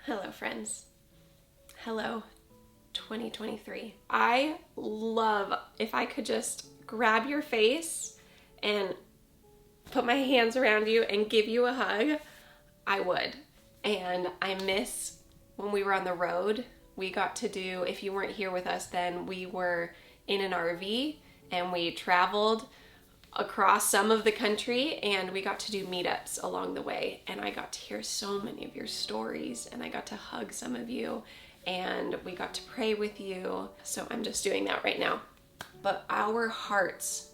Hello, friends. Hello, 2023. I love if I could just grab your face and put my hands around you and give you a hug, I would. And I miss when we were on the road. We got to do, if you weren't here with us then, we were in an RV and we traveled across some of the country and we got to do meetups along the way, and I got to hear so many of your stories and I got to hug some of you and we got to pray with you. So I'm just doing that right now. But our hearts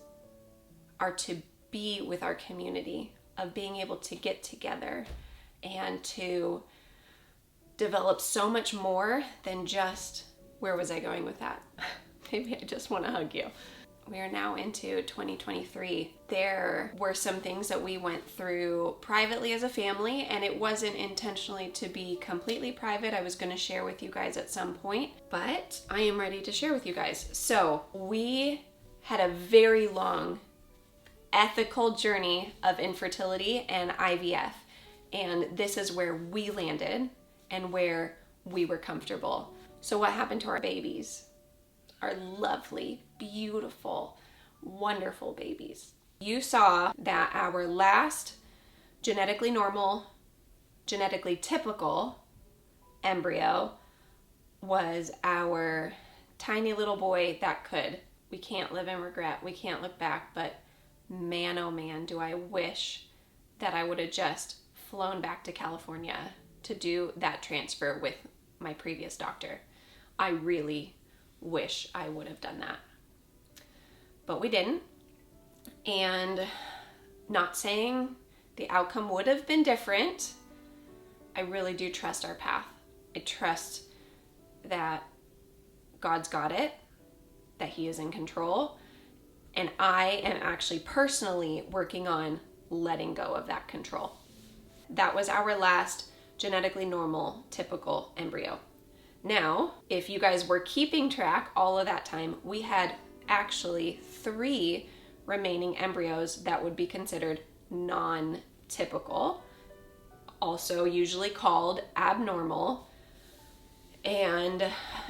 are to be with our community, of being able to get together and to develop so much more than just, where was I going with that? Maybe I just want to hug you. We are now into 2023. There were some things that we went through privately as a family, and it wasn't intentionally to be completely private. I was going to share with you guys at some point, but I am ready to share with you guys. So we had a very long ethical journey of infertility and IVF, and this is where we landed and where we were comfortable. So what happened to our babies? Our lovely, beautiful, wonderful babies. You saw that our last genetically normal, genetically typical embryo was our tiny little boy that could. We can't live in regret. We can't look back, but man, oh man, do I wish that I would have just flown back to California to do that transfer with my previous doctor. I really wish I would have done that. But we didn't. And not saying the outcome would have been different. I really do trust our path. I trust that God's got it, that He is in control. And I am actually personally working on letting go of that control. That was our last genetically normal, typical embryo. Now, if you guys were keeping track all of that time, we had actually 3 remaining embryos that would be considered non-typical, also usually called abnormal. And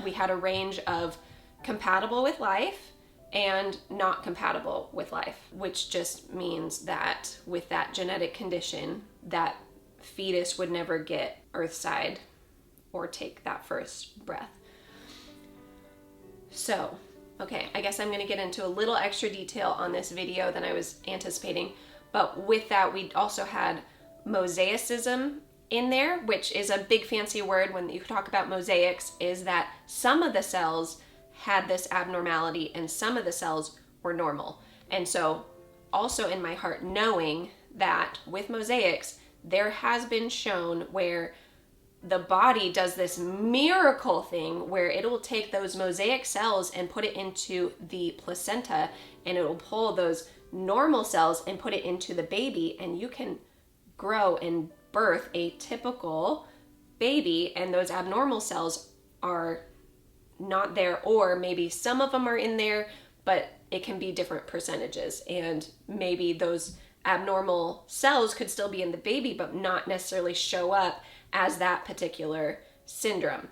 we had a range of compatible with life and not compatible with life, which just means that with that genetic condition, that fetus would never get earthside or take that first breath. So, okay, I guess I'm going to get into a little extra detail on this video than I was anticipating. But with that, we also had mosaicism in there, which is a big fancy word when you talk about mosaics, is that some of the cells had this abnormality and some of the cells were normal. And so also in my heart, knowing that with mosaics, there has been shown where the body does this miracle thing where it will take those mosaic cells and put it into the placenta, and it will pull those normal cells and put it into the baby, and you can grow and birth a typical baby, and those abnormal cells are not there, or maybe some of them are in there, but it can be different percentages, and maybe those abnormal cells could still be in the baby but not necessarily show up as that particular syndrome.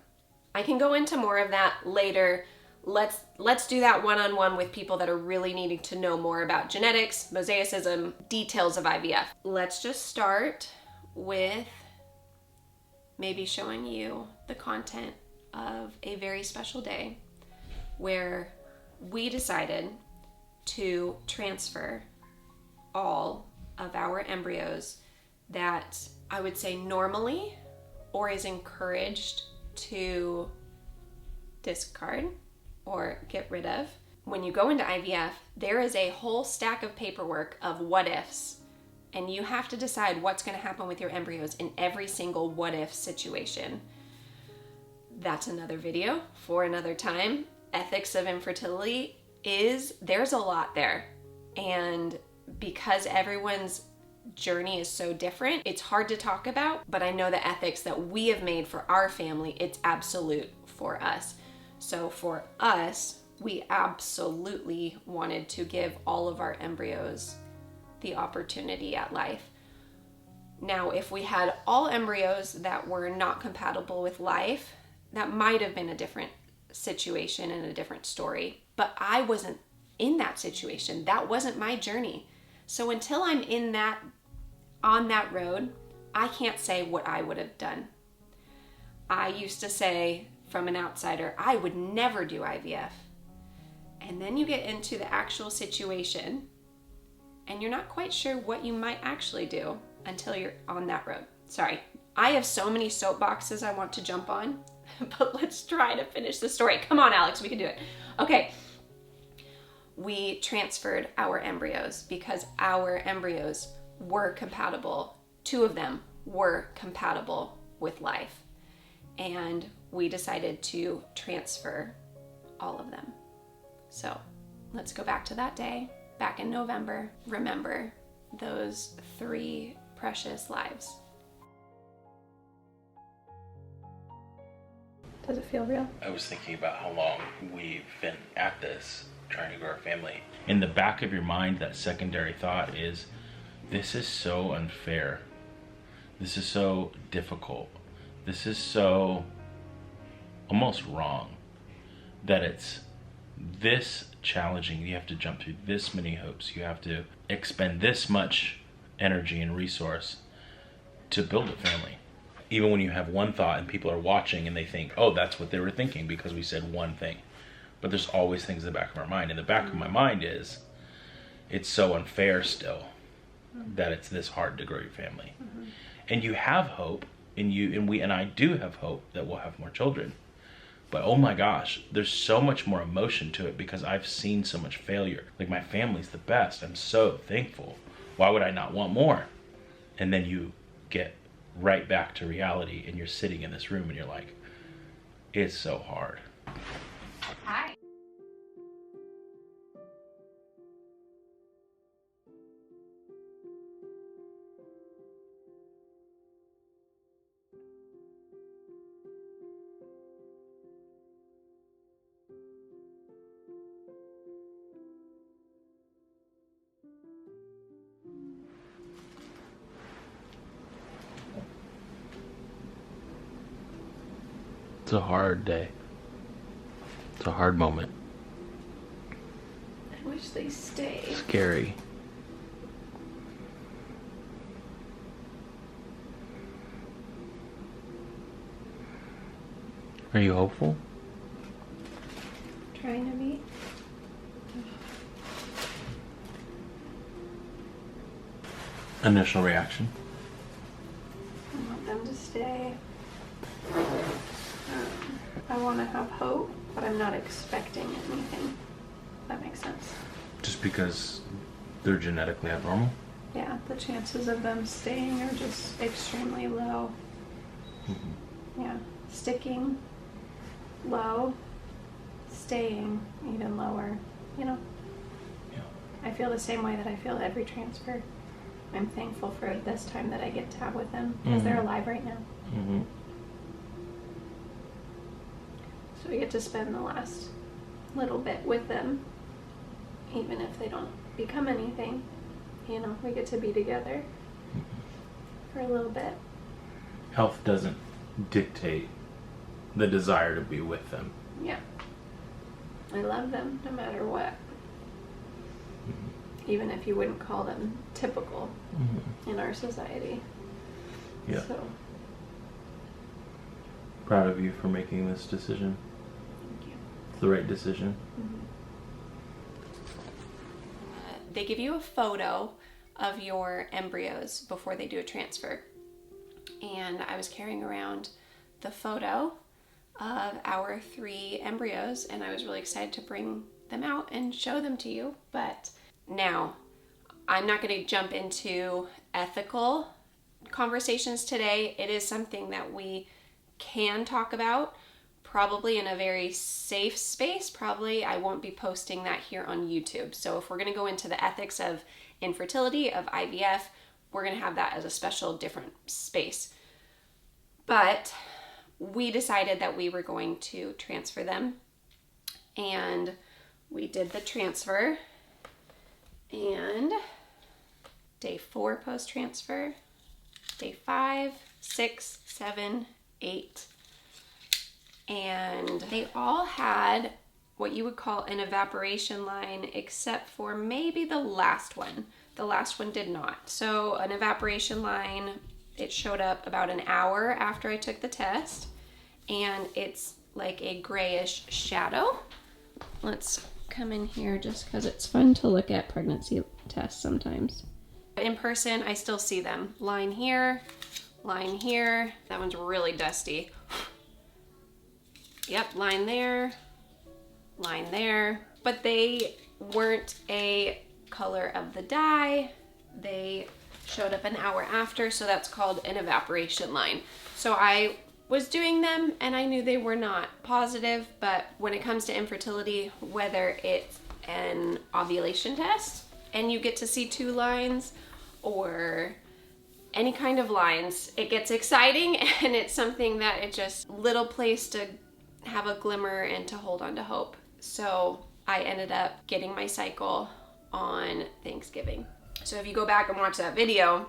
I can go into more of that later. Let's do that one-on-one with people that are really needing to know more about genetics, mosaicism, details of IVF. Let's just start with maybe showing you the content of a very special day where we decided to transfer all of our embryos that I would say normally or is encouraged to discard or get rid of. When you go into IVF, there is a whole stack of paperwork of what ifs, and you have to decide what's going to happen with your embryos in every single what if situation. That's another video for another time. Ethics of infertility there's a lot there, and because everyone's journey is so different, it's hard to talk about, but I know the ethics that we have made for our family, it's absolute for us. So for us, we absolutely wanted to give all of our embryos the opportunity at life. Now, if we had all embryos that were not compatible with life, that might have been a different situation and a different story. But I wasn't in that situation. That wasn't my journey. So until I'm on that road, I can't say what I would have done. I used to say, from an outsider, I would never do IVF. And then you get into the actual situation and you're not quite sure what you might actually do until you're on that road. Sorry, I have so many soapboxes I want to jump on, but let's try to finish the story. Come on, Alex, we can do it. Okay, we transferred our embryos because our embryos were compatible. 2 of them were compatible with life. And we decided to transfer all of them. So let's go back to that day, back in November. Remember those 3 precious lives. Does it feel real? I was thinking about how long we've been at this, trying to grow our family. In the back of your mind, that secondary thought is, this is so unfair. This is so difficult. This is so almost wrong that it's this challenging. You have to jump through this many hoops. You have to expend this much energy and resource to build a family. Even when you have one thought and people are watching and they think, oh, that's what they were thinking because we said one thing. But there's always things in the back of our mind. And the back of my mind is, it's so unfair still that it's this hard to grow your family. And you have hope, and I do have hope that we'll have more children. But oh my gosh, there's so much more emotion to it because I've seen so much failure. Like, my family's the best. I'm so thankful. Why would I not want more? And then you get right back to reality and you're sitting in this room and you're like, it's so hard. Hi. It's a hard day. It's a hard moment. I wish they stayed. Scary. Are you hopeful? Trying to be. Initial reaction? I want them to stay. I want to have hope, but I'm not expecting anything. That makes sense. Just because they're genetically abnormal? Yeah, the chances of them staying are just extremely low. Yeah, sticking, low, staying even lower, you know? Yeah. I feel the same way that I feel every transfer. I'm thankful for this time that I get to have with them because they're alive right now. So we get to spend the last little bit with them, even if they don't become anything. You know, we get to be together for a little bit. Health doesn't dictate the desire to be with them. Yeah. I love them no matter what. Even if you wouldn't call them typical in our society. Yeah. So. Proud of you for making this decision. Thank you. It's the right decision. They give you a photo of your embryos before they do a transfer. And I was carrying around the photo of our 3 embryos, and I was really excited to bring them out and show them to you. But now, I'm not going to jump into ethical conversations today. It is something that we can talk about, probably in a very safe space. Probably I won't be posting that here on YouTube. So if we're going to go into the ethics of infertility, of IVF, we're going to have that as a special different space. But we decided that we were going to transfer them, and we did the transfer. And day 4 post-transfer, day 5, 6, 7, 8. And they all had what you would call an evaporation line, except for maybe the last one. The last one did not. So an evaporation line, it showed up about an hour after I took the test, and it's like a grayish shadow. Let's come in here just because it's fun to look at pregnancy tests sometimes. In person, I still see them. Line here, line here. That one's really dusty. Yep, line there, line there. But they weren't a color of the dye. They showed up an hour after, so that's called an evaporation line. So I was doing them and I knew they were not positive, but when it comes to infertility, whether it's an ovulation test and you get to see 2 lines or any kind of lines, it gets exciting, and it's something that it just little place to have a glimmer and to hold on to hope. So I ended up getting my cycle on Thanksgiving. So if you go back and watch that video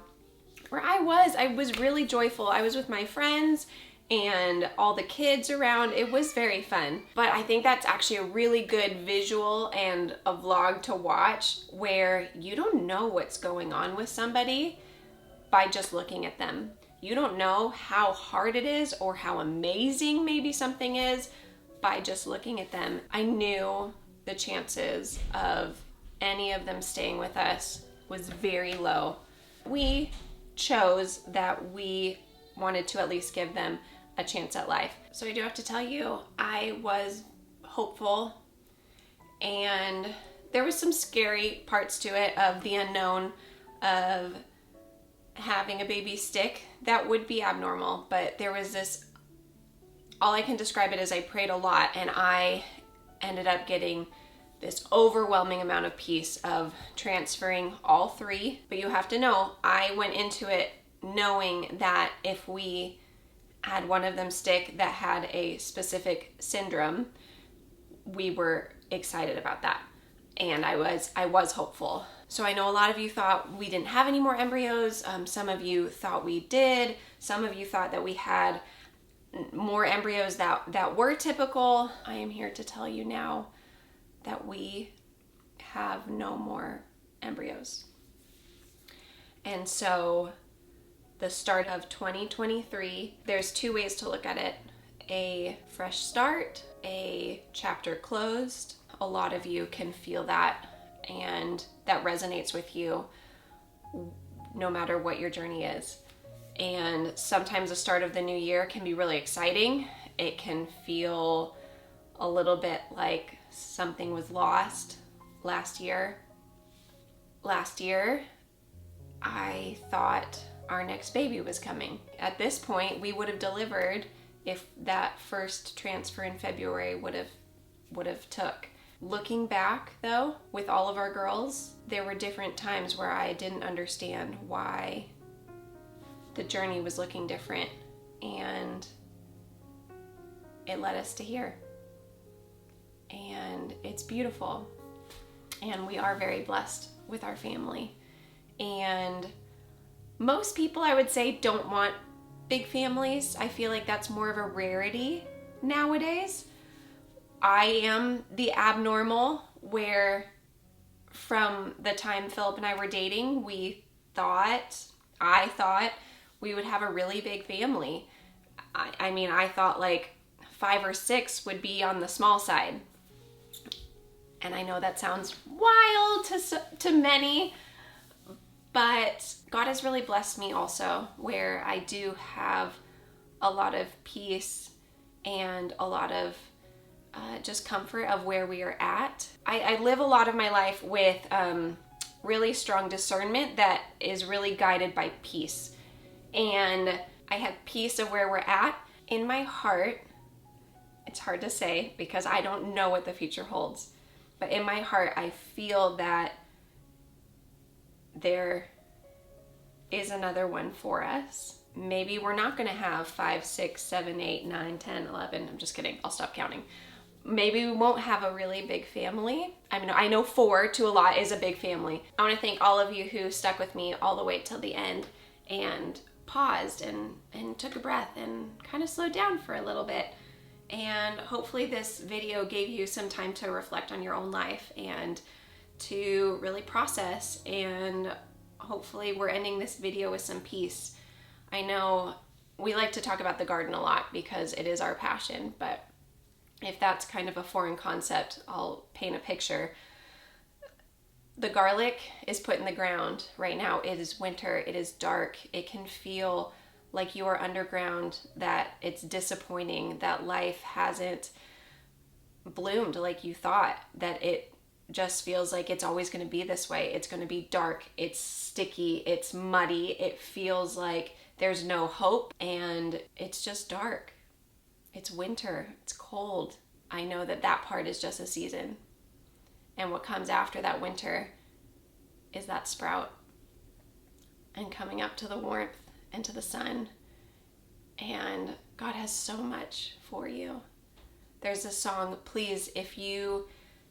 where I was really joyful. I was with my friends and all the kids around. It was very fun. But I think that's actually a really good visual and a vlog to watch, where you don't know what's going on with somebody by just looking at them. You don't know how hard it is or how amazing maybe something is by just looking at them. I knew the chances of any of them staying with us was very low. We chose that we wanted to at least give them a chance at life. So I do have to tell you, I was hopeful, and there was some scary parts to it of the unknown of having a baby stick. That would be abnormal, but there was this, all I can describe it as I prayed a lot, and I ended up getting this overwhelming amount of peace of transferring all 3. But you have to know, I went into it knowing that if we had one of them stick that had a specific syndrome, we were excited about that. And I was hopeful. So I know a lot of you thought we didn't have any more embryos. Some of you thought we did. Some of you thought that we had more embryos that were typical. I am here to tell you now that we have no more embryos. And so the start of 2023, there's 2 ways to look at it. A fresh start, a chapter closed. A lot of you can feel that, and that resonates with you no matter what your journey is. And sometimes the start of the new year can be really exciting. It can feel a little bit like something was lost last year. Last year, I thought our next baby was coming. At this point, we would have delivered if that first transfer in February would have took. Looking back though, with all of our girls, there were different times where I didn't understand why the journey was looking different, and it led us to here. And it's beautiful, and we are very blessed with our family. And most people, I would say, don't want big families. I feel like that's more of a rarity nowadays. I am the abnormal, where from the time Philip and I were dating, I thought we would have a really big family. I mean, I thought like 5 or 6 would be on the small side. And I know that sounds wild to many, but God has really blessed me also, where I do have a lot of peace and a lot of just comfort of where we are at. I live a lot of my life with really strong discernment that is really guided by peace. And I have peace of where we're at. In my heart, it's hard to say because I don't know what the future holds, but in my heart, I feel that there is another one for us. Maybe we're not going to have 5, 6, 7, 8, 9, 10, 11. I'm just kidding. I'll stop counting. Maybe we won't have a really big family. I mean, I know 4 to a lot is a big family. I want to thank all of you who stuck with me all the way till the end and paused and took a breath and kind of slowed down for a little bit. And hopefully this video gave you some time to reflect on your own life and to really process, and hopefully we're ending this video with some peace. I know we like to talk about the garden a lot because it is our passion, but if that's kind of a foreign concept, I'll paint a picture. The garlic is put in the ground right now. It is winter, it is dark, it can feel like you are underground, that it's disappointing, that life hasn't bloomed like you thought, that it just feels like it's always going to be this way. It's going to be dark, it's sticky, it's muddy, it feels like there's no hope, and it's just dark. It's winter, it's cold. I know that that part is just a season. And what comes after that winter is that sprout and coming up to the warmth and to the sun. And God has so much for you. There's a song, please, if you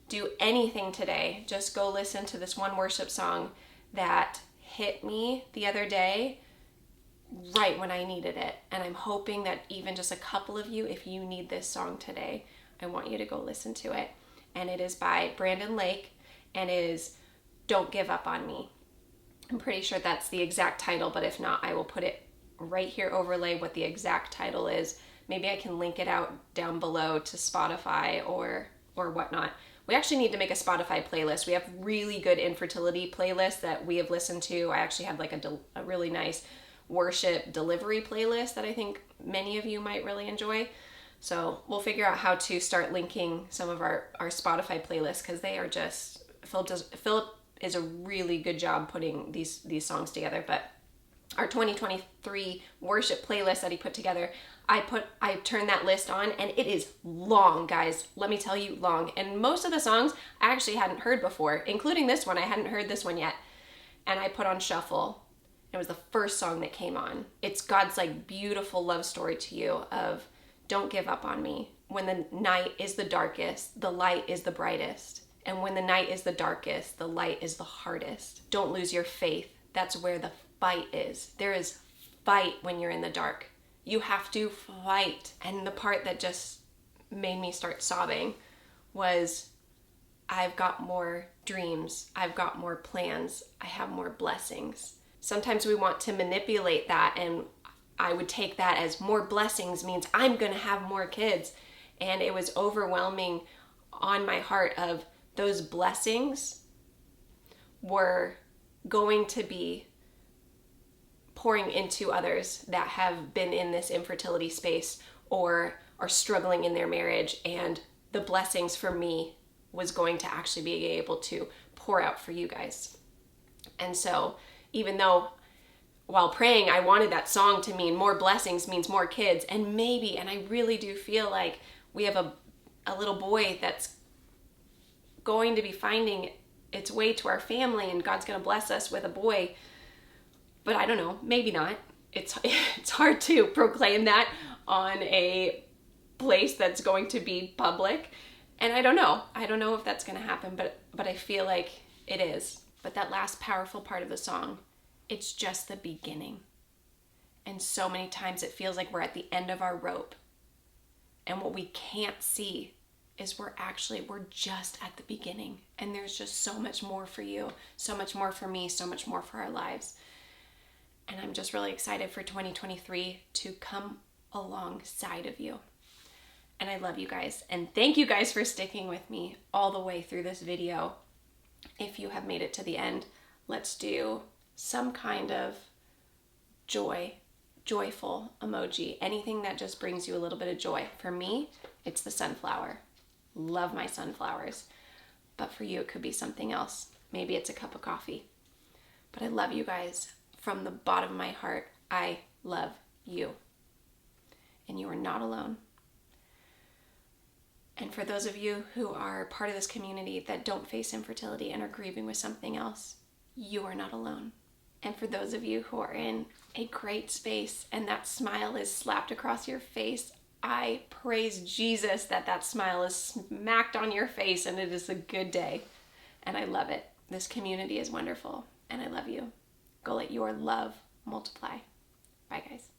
do anything today, just go listen to this one worship song that hit me the other day right when I needed it. And I'm hoping that even just a couple of you, if you need this song today, I want you to go listen to it. And it is by Brandon Lake, and it is Don't Give Up on Me. I'm pretty sure that's the exact title, but if not, I will put it right here, overlay what the exact title is. Maybe I can link it out down below to Spotify or whatnot. We actually need to make a Spotify playlist. We have really good infertility playlists that we have listened to. I actually have like a really nice worship delivery playlist that I think many of you might really enjoy. So we'll figure out how to start linking some of our Spotify playlists, because they are just, Philip is a really good job putting these songs together. But our 2023 worship playlist that he put together, I turned that list on, and it is long, guys. Let me tell you, long. And most of the songs I actually hadn't heard before, including this one. I hadn't heard this one yet. And I put on shuffle. It was the first song that came on. It's God's like beautiful love story to you of don't give up on me. When the night is the darkest, the light is the brightest. And when the night is the darkest, the light is the hardest. Don't lose your faith. That's where the fight is. There is fight when you're in the dark. You have to fight. And the part that just made me start sobbing was, I've got more dreams. I've got more plans. I have more blessings. Sometimes we want to manipulate that, and I would take that as more blessings means I'm going to have more kids. And it was overwhelming on my heart of those blessings were going to be pouring into others that have been in this infertility space or are struggling in their marriage. And the blessings for me was going to actually be able to pour out for you guys. And so even though while praying, I wanted that song to mean more blessings means more kids, and maybe, and I really do feel like we have a little boy that's going to be finding its way to our family, and God's going to bless us with a boy. But I don't know, maybe not. It's hard to proclaim that on a place that's going to be public. And I don't know if that's going to happen, but I feel like it is. But that last powerful part of the song, it's just the beginning. And so many times it feels like we're at the end of our rope. And what we can't see is we're just at the beginning. And there's just so much more for you, so much more for me, so much more for our lives. And I'm just really excited for 2023 to come alongside of you. And I love you guys. And thank you guys for sticking with me all the way through this video. If you have made it to the end, let's do some kind of joyful emoji. Anything that just brings you a little bit of joy. For me, it's the sunflower. Love my sunflowers. But for you, it could be something else. Maybe it's a cup of coffee. But I love you guys. From the bottom of my heart, I love you. And you are not alone. And for those of you who are part of this community that don't face infertility and are grieving with something else, you are not alone. And for those of you who are in a great space and that smile is slapped across your face, I praise Jesus that that smile is smacked on your face and it is a good day. And I love it. This community is wonderful and I love you. Go let your love multiply. Bye, guys.